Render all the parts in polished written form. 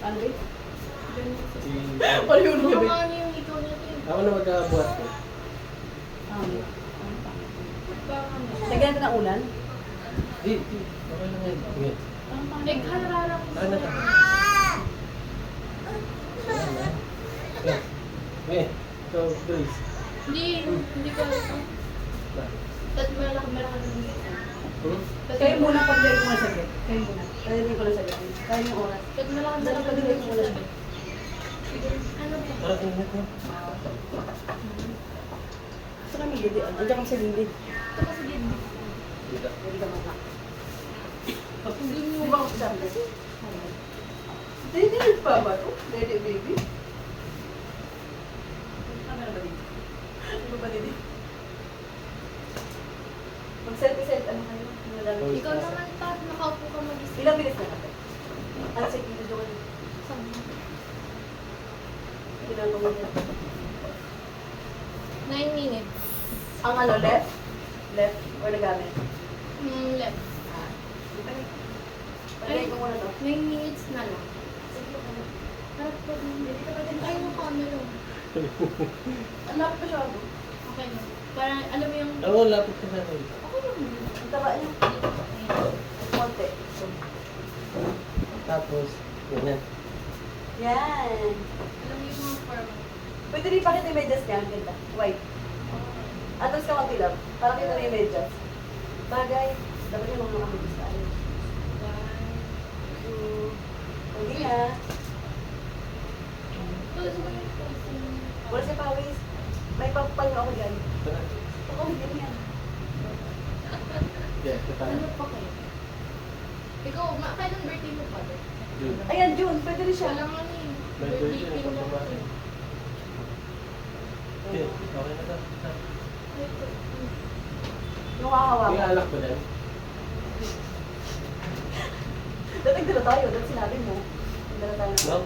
Ano ba? Si... Ano yun? Baka ano yung ikaw natin. Ako na magkabuhat ko. Baka ano. Lagyan natin ng ulan. Di. Okay lang yan. Sige. Nagharara ko Ano ka? Okay. Okay. So, Grace. Hindi ko alam. Tapos malaki na dito. Hmm? Kayo muna pag dahil ko na saglit. Kayo muna. Kaya hindi ko na saglit. Kaya yung oras. Tapos malaki na Dahil pag dahil ko na saglit. Ano ba? Parang ingat mo. Gusto kami hindi. Andiyan kami sa gilid. Ito kasi din. Dito. Hindi ka muna. Hindi mo ba ako sabi kasi? Dede pa ba ito? Dede baby? Ano ba dito? Ano ba dito? Mag-selfie-selfie ano kayo? Ikaw naman, Tad. Nakaupo ka mag-isip. Ilang minutes na natin? Ano sa video ko? Saan? Ilang minutes? 9 minutes. Ang ano, left? Left or nagamit? Left. Ah. Pagay ko muna to. 9 minutes na lang. Harap ko din. Ay, yung camera. Ang lapit pa siya. Okay na. Parang, alam mo yung... Oo, lapit ka sa akin. Okay lang. Ang taba niya. Konti. Tapos, ganyan. Yan. Alam mo yung mga form. Pwede rin pakita yung medyas niya. Ang ganda. White. Atos ka magkilap. Para kita na yung medyas. Bagay. Dapat yung mga medyas tayo. Hindi na. Wala siya pawis. May pampal ako dyan. Tara. Oo, hindi yan. Yeah, ito tayo. Ano pa kayo? Ikaw, kailan birthday mo pa? Yun. Ayan, June. Pwede rin siya. Siya lang ano eh. May Birthday birthday pin na lang pagbabae. ako. Okay, okay na to. Yung kakawawa. May alak ko din. Dating dala tayo. Dating sinabi mo. Dala tayo. No?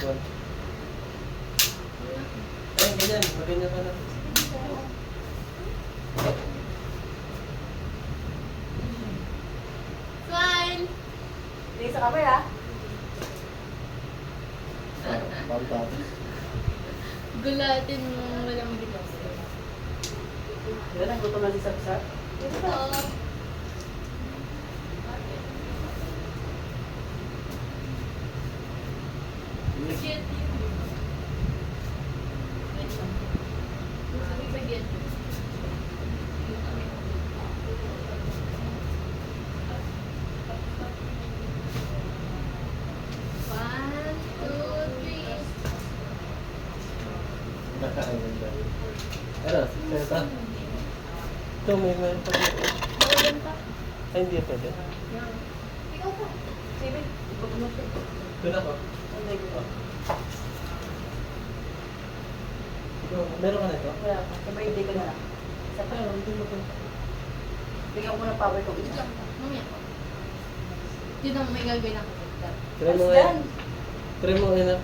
One. Ay, ganyan. Maganyan ka na. Smile! Tingin sa camera. Pantapos. Gulatin mo walang bitas. Diba, nagutom na si Sapsap? Dito pa. Oo. Cute. Wait lang. Sabi sa get. One, two, three. Nakakain ba? Ano? Seta? Ito, may meron pa dito. Bawalan pa. Ay, hindi pwede. Yan. Ikaw pa. Sige, gutom na siya. Doon ako. Hindi ko. Ito, meron ka na ito? Wala pa. Sa birthday ko na lang. Isa pa. Ayun, hindi mo ito. Bigyan ko ng power ko. Wait lang. Mamaya pa. Yun ang may gagawin ako. Try mo Mas ngayon. yan. Try mo ngayon na.